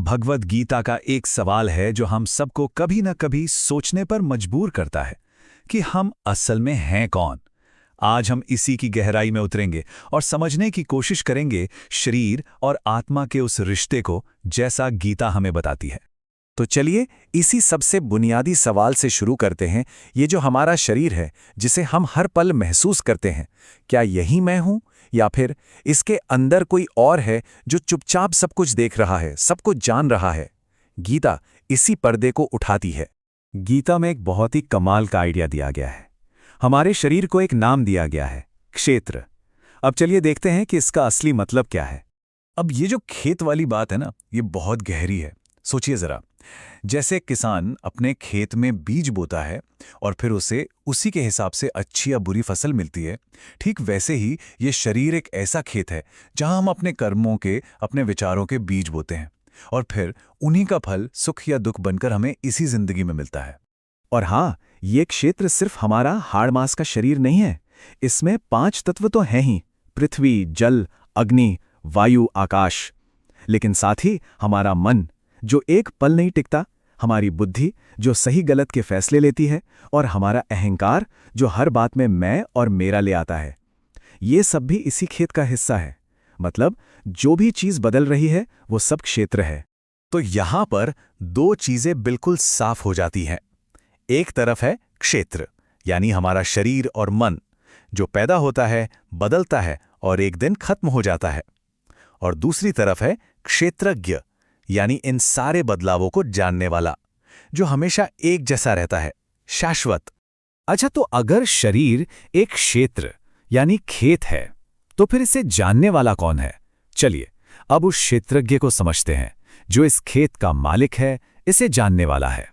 भगवद गीता का एक सवाल है जो हम सबको कभी न कभी सोचने पर मजबूर करता है कि हम असल में हैं कौन। आज हम इसी की गहराई में उतरेंगे और समझने की कोशिश करेंगे शरीर और आत्मा के उस रिश्ते को जैसा गीता हमें बताती है। तो चलिए इसी सबसे बुनियादी सवाल से शुरू करते हैं। ये जो हमारा शरीर है, जिसे हम हर पल महसूस करते हैं, क्या यही मैं हूं या फिर इसके अंदर कोई और है जो चुपचाप सब कुछ देख रहा है, सब कुछ जान रहा है? गीता इसी पर्दे को उठाती है। गीता में एक बहुत ही कमाल का आइडिया दिया गया है। हमारे शरीर को एक नाम दिया गया है, क्षेत्र। अब चलिए देखते हैं कि इसका असली मतलब क्या है। अब ये जो खेत वाली बात है ना, ये बहुत गहरी है। सोचिए जरा, जैसे किसान अपने खेत में बीज बोता है और फिर उसे उसी के हिसाब से अच्छी या बुरी फसल मिलती है, ठीक वैसे ही ये शरीर एक ऐसा खेत है जहां हम अपने कर्मों के, अपने विचारों के बीज बोते हैं और फिर उन्हीं का फल सुख या दुख बनकर हमें इसी जिंदगी में मिलता है। और हाँ, ये क्षेत्र सिर्फ हमारा हाड़ मांस का शरीर नहीं है। इसमें 5 तत्व तो हैं ही: पृथ्वी, जल, अग्नि, वायु, आकाश। लेकिन साथ ही हमारा मन, जो एक पल नहीं टिकता, हमारी बुद्धि, जो सही गलत के फैसले लेती है, और हमारा अहंकार, जो हर बात में मैं और मेरा ले आता है। ये सब भी इसी खेत का हिस्सा है। मतलब जो भी चीज बदल रही है वो सब क्षेत्र है। तो यहां पर 2 चीजें बिल्कुल साफ हो जाती हैं। एक तरफ है क्षेत्र, यानी हमारा शरीर और मन, जो पैदा होता है, बदलता है और एक दिन खत्म हो जाता है। और दूसरी तरफ है क्षेत्रज्ञ, यानी इन सारे बदलावों को जानने वाला, जो हमेशा एक जैसा रहता है, शाश्वत। अच्छा, तो अगर शरीर एक क्षेत्र यानी खेत है, तो फिर इसे जानने वाला कौन है? चलिए अब उस क्षेत्रज्ञ को समझते हैं, जो इस खेत का मालिक है, इसे जानने वाला है।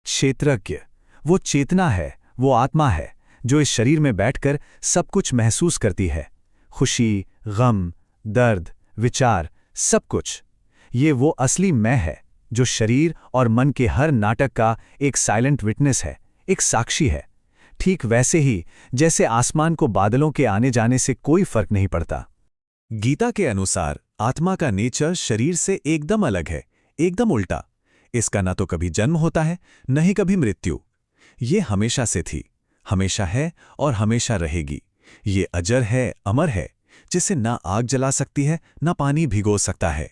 क्षेत्रज्ञ वो चेतना है, वो आत्मा है जो इस शरीर में बैठकर सब कुछ महसूस करती है। खुशी, गम, दर्द, विचार, सब कुछ। ये वो असली मैं है जो शरीर और मन के हर नाटक का एक साइलेंट विटनेस है, एक साक्षी है। ठीक वैसे ही जैसे आसमान को बादलों के आने जाने से कोई फर्क नहीं पड़ता। गीता के अनुसार आत्मा का नेचर शरीर से एकदम अलग है, एकदम उल्टा। इसका ना तो कभी जन्म होता है, न ही कभी मृत्यु। ये हमेशा से थी, हमेशा है और हमेशा रहेगी। ये अजर है, अमर है, जिसे ना आग जला सकती है, ना पानी भिगो सकता है।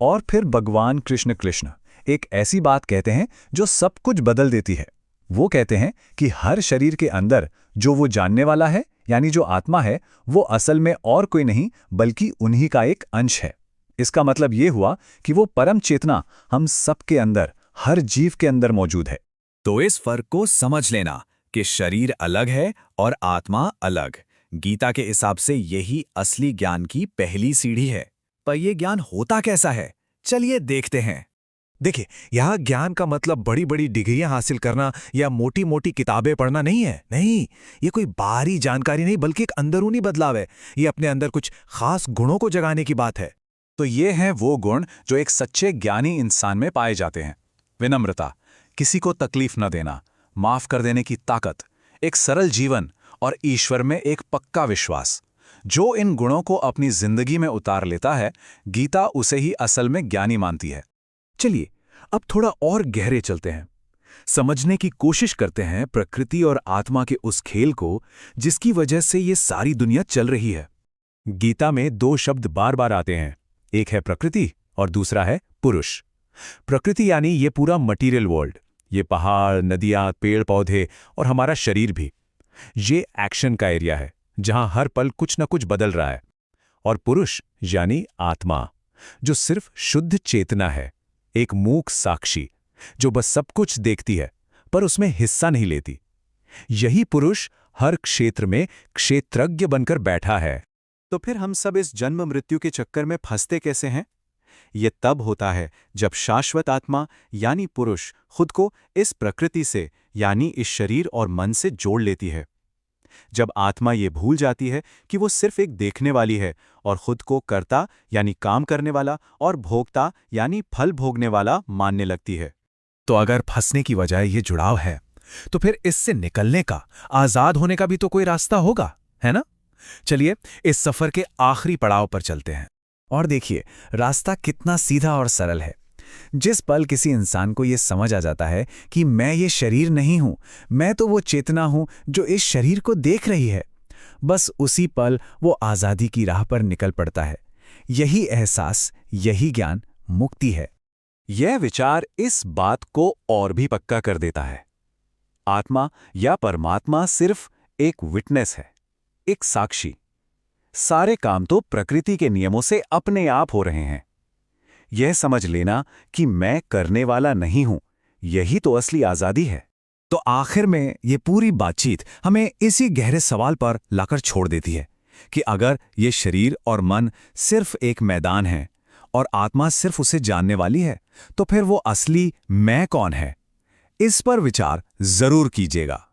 और फिर भगवान कृष्ण एक ऐसी बात कहते हैं जो सब कुछ बदल देती है। वो कहते हैं कि हर शरीर के अंदर जो वो जानने वाला है, यानी जो आत्मा है, वो असल में और कोई नहीं बल्कि उन्हीं का एक अंश है। इसका मतलब ये हुआ कि वो परम चेतना हम सबके अंदर, हर जीव के अंदर मौजूद है। तो इस फर्क को समझ लेना कि शरीर अलग है और आत्मा अलग। गीता के हिसाब से यही असली ज्ञान की पहली सीढ़ी है। पर यह ज्ञान होता कैसा है, चलिए देखते हैं। देखिए, यह ज्ञान का मतलब बड़ी बड़ी डिग्रियां हासिल करना या मोटी मोटी किताबें पढ़ना नहीं है। नहीं, ये कोई बाहरी जानकारी नहीं, बल्कि एक अंदरूनी बदलाव है। ये अपने अंदर कुछ खास गुणों को जगाने की बात है। तो ये हैं वो गुण जो एक सच्चे ज्ञानी इंसान में पाए जाते हैं। विनम्रता, किसी को तकलीफ न देना, माफ कर देने की ताकत, एक सरल जीवन और ईश्वर में एक पक्का विश्वास। जो इन गुणों को अपनी जिंदगी में उतार लेता है, गीता उसे ही असल में ज्ञानी मानती है। चलिए अब थोड़ा और गहरे चलते हैं, समझने की कोशिश करते हैं प्रकृति और आत्मा के उस खेल को जिसकी वजह से ये सारी दुनिया चल रही है। गीता में 2 शब्द बार बार आते हैं, एक है प्रकृति और दूसरा है पुरुष। प्रकृति यानी ये पूरा मटीरियल वर्ल्ड, ये पहाड़, नदियां, पेड़ पौधे और हमारा शरीर भी। ये एक्शन का एरिया है जहां हर पल कुछ न कुछ बदल रहा है। और पुरुष यानी आत्मा, जो सिर्फ शुद्ध चेतना है, एक मूक साक्षी जो बस सब कुछ देखती है पर उसमें हिस्सा नहीं लेती। यही पुरुष हर क्षेत्र में क्षेत्रज्ञ बनकर बैठा है। तो फिर हम सब इस जन्म मृत्यु के चक्कर में फंसते कैसे हैं? ये तब होता है जब शाश्वत आत्मा यानी पुरुष खुद को इस प्रकृति से यानी इस शरीर और मन से जोड़ लेती है। जब आत्मा ये भूल जाती है कि वो सिर्फ एक देखने वाली है और खुद को कर्ता यानी काम करने वाला और भोक्ता यानी फल भोगने वाला मानने लगती है। तो अगर फंसने की वजह ये जुड़ाव है, तो फिर इससे निकलने का, आजाद होने का भी तो कोई रास्ता होगा, है ना? चलिए इस सफर के आखिरी पड़ाव पर चलते हैं और देखिए रास्ता कितना सीधा और सरल है। जिस पल किसी इंसान को ये समझ आ जाता है कि मैं ये शरीर नहीं हूं, मैं तो वो चेतना हूं जो इस शरीर को देख रही है, बस उसी पल वो आज़ादी की राह पर निकल पड़ता है। यही एहसास, यही ज्ञान मुक्ति है। यह विचार इस बात को और भी पक्का कर देता है। आत्मा या परमात्मा सिर्फ एक विटनेस है, एक साक्षी। सारे काम तो प्रकृति के नियमों से अपने आप हो रहे हैं। यह समझ लेना कि मैं करने वाला नहीं हूं, यही तो असली आज़ादी है। तो आखिर में ये पूरी बातचीत हमें इसी गहरे सवाल पर लाकर छोड़ देती है कि अगर ये शरीर और मन सिर्फ एक मैदान है और आत्मा सिर्फ उसे जानने वाली है, तो फिर वो असली मैं कौन है? इस पर विचार जरूर कीजिएगा।